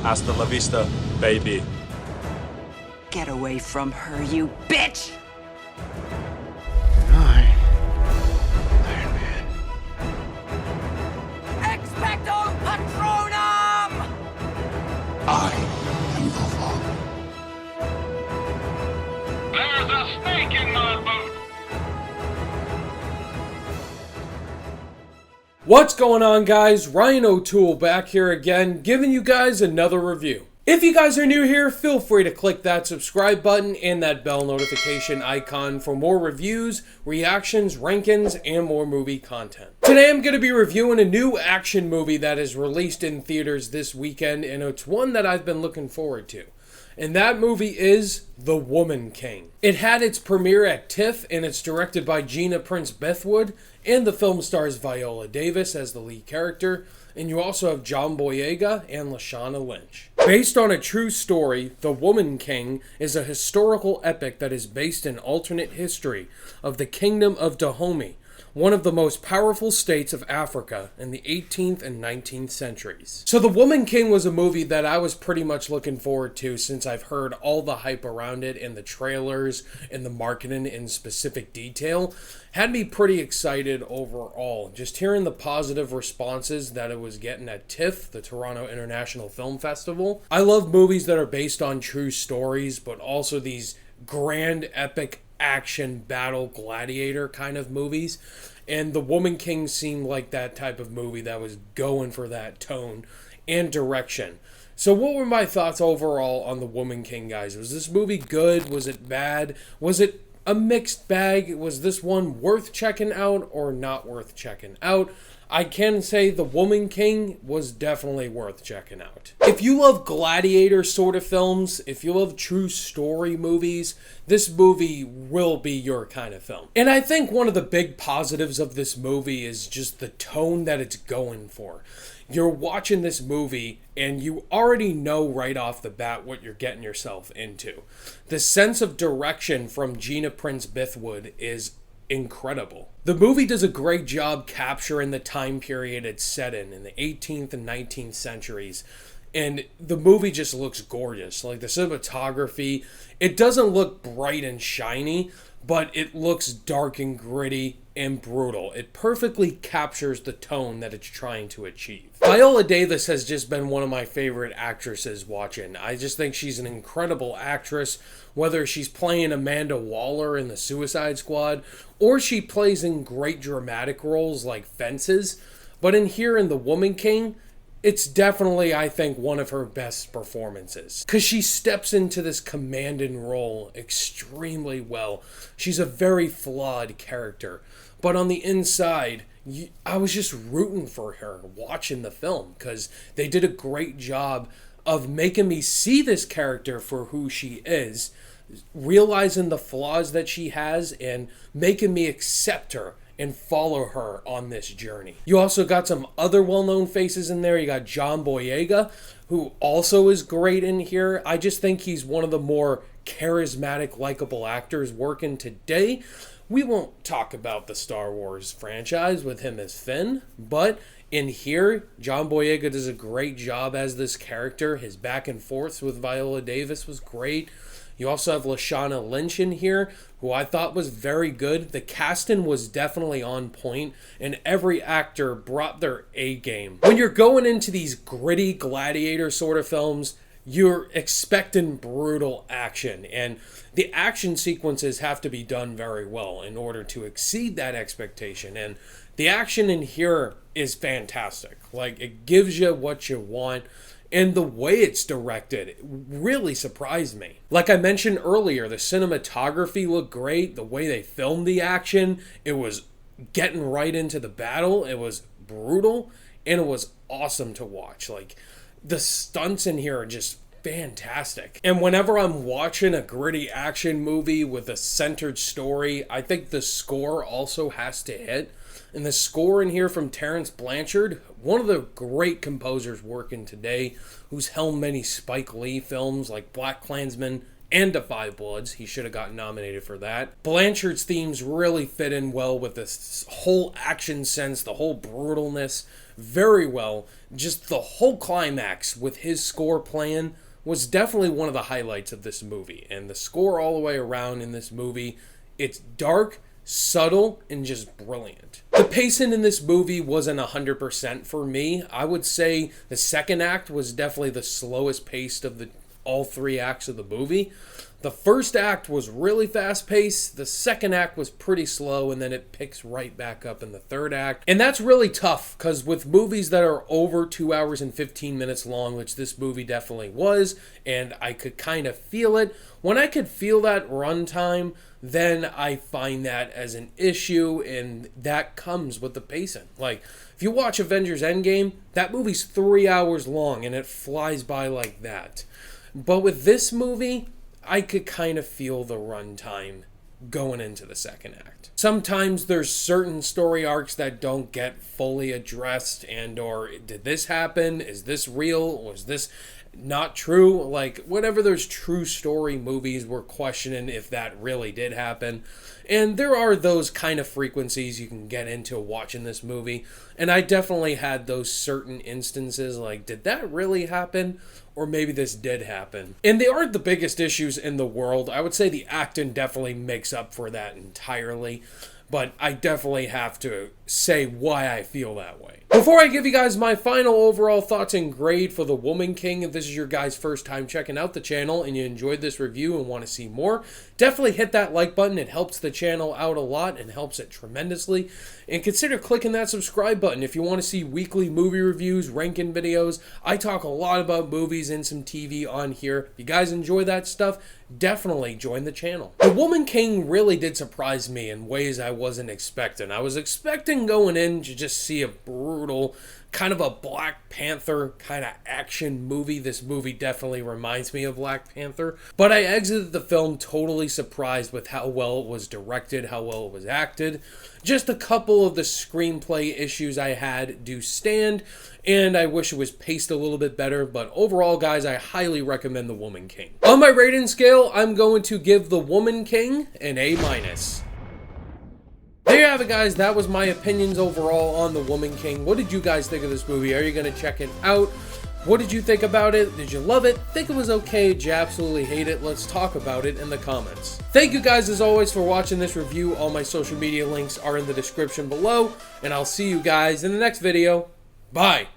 Hasta la vista, baby. Get away from her, you bitch! I, Iron Man. Expecto Patronum! I am your father. There's a snake in my boot! What's going on, guys? Ryan O'Toole back here again, giving you guys another review. If you guys are new here, feel free to click that subscribe button and that bell notification icon for more reviews, reactions, rankings, and more movie content. Today I'm going to be reviewing a new action movie that is released in theaters this weekend, and it's one that I've been looking forward to. And that movie is The Woman King. It had its premiere at TIFF, and it's directed by Gina Prince Bythewood, and the film stars Viola Davis as the lead character, and you also have John Boyega and Lashana Lynch. Based on a true story, The Woman King is a historical epic that is based in alternate history of the Kingdom of Dahomey, one of the most powerful states of Africa in the 18th and 19th centuries. So The Woman King was a movie that I was pretty much looking forward to since I've heard all the hype around it and the trailers and the marketing in specific detail. Had me pretty excited overall. Just hearing the positive responses that it was getting at TIFF, the Toronto International Film Festival. I love movies that are based on true stories, but also these grand epic action battle gladiator kind of movies, and The Woman King seemed like that type of movie that was going for that tone and direction. So what were my thoughts overall on The Woman King, guys? Was this movie good? Was it bad? Was it a mixed bag? Was this one worth checking out or not worth checking out? I can say The Woman King was definitely worth checking out. If you love gladiator sort of films, if you love true story movies, this movie will be your kind of film. And I think one of the big positives of this movie is just the tone that it's going for. You're watching this movie and you already know right off the bat what you're getting yourself into. The sense of direction from Gina Prince Bythewood is incredible. The movie does a great job capturing the time period it's set in the 18th and 19th centuries. And the movie just looks gorgeous. Like the cinematography, it doesn't look bright and shiny, but it looks dark and gritty and brutal. It perfectly captures the tone that it's trying to achieve. Viola Davis has just been one of my favorite actresses watching. I just think she's an incredible actress, whether she's playing Amanda Waller in the Suicide Squad, or she plays in great dramatic roles like Fences. But in here in The Woman King, it's definitely, I think, one of her best performances. Because she steps into this commanding role extremely well. She's a very flawed character. But on the inside, I was just rooting for her watching the film. Because they did a great job of making me see this character for who she is. Realizing the flaws that she has and making me accept her and follow her on this journey. You also got some other well-known faces in there. You got John Boyega, who also is great in here. I just think he's one of the more charismatic, likable actors working today. We won't talk about the Star Wars franchise with him as Finn, but in here, John Boyega does a great job as this character. His back and forths with Viola Davis was great. You also have Lashana Lynch in here, who I thought was very good. The casting was definitely on point, and every actor brought their A game. When you're going into these gritty gladiator sort of films, you're expecting brutal action, and the action sequences have to be done very well in order to exceed that expectation. And the action in here is fantastic. Like, it gives you what you want. And the way it's directed really surprised me. Like I mentioned earlier, the cinematography looked great. The way they filmed the action, it was getting right into the battle. It was brutal, and it was awesome to watch. Like, the stunts in here are just fantastic. And whenever I'm watching a gritty action movie with a centered story, I think the score also has to hit. And the score in here from Terrence Blanchard, one of the great composers working today, who's helmed many Spike Lee films like BlacKkKlansman and Da 5 Bloods. He should have gotten nominated for that. Blanchard's themes really fit in well with this whole action sense, the whole brutalness. very well. Just the whole climax with his score playing was definitely one of the highlights of this movie. And the score all the way around in this movie, it's dark, subtle, and just brilliant. The pacing in this movie wasn't 100% for me. I would say the second act was definitely the slowest paced of all three acts of the movie. The first act was really fast paced, the second act was pretty slow, and then it picks right back up in the third act. And that's really tough, because with movies that are over 2 hours and 15 minutes long, which this movie definitely was, and I could kind of feel it, when I could feel that runtime, then I find that as an issue, and that comes with the pacing. Like, if you watch Avengers Endgame, that movie's 3 hours long, and it flies by like that. But with this movie, I could kind of feel the runtime going into the second act. Sometimes there's certain story arcs that don't get fully addressed, and or did this happen? Is this real? Was this not true? Like, whatever those true story movies, we're questioning if that really did happen. And there are those kind of frequencies you can get into watching this movie. And I definitely had those certain instances like, did that really happen? Or maybe this did happen. And they aren't the biggest issues in the world. I would say the acting definitely makes up for that entirely. But I definitely have to say why I feel that way. Before I give you guys my final overall thoughts and grade for The Woman King, if this is your guys' first time checking out the channel and you enjoyed this review and want to see more, definitely hit that like button. It helps the channel out a lot and helps it tremendously. And consider clicking that subscribe button if you want to see weekly movie reviews, ranking videos. I talk a lot about movies and some TV on here. If you guys enjoy that stuff, definitely join the channel. The Woman King really did surprise me in ways I wasn't expecting. I was expecting going in to just see a brutal, kind of a Black Panther kind of action movie. This movie definitely reminds me of Black Panther. But I exited the film totally surprised with how well it was directed, how well it was acted. Just a couple of the screenplay issues I had do stand, and I wish it was paced a little bit better, but overall, guys, I highly recommend The Woman King. On my rating scale, I'm going to give The Woman King an A-. There you have it, guys. That was my opinions overall on The Woman King. What did you guys think of this movie? Are you going to check it out? What did you think about it? Did you love it? Think it was okay? Did you absolutely hate it? Let's talk about it in the comments. Thank you guys as always for watching this review. All my social media links are in the description below, and I'll see you guys in the next video. Bye.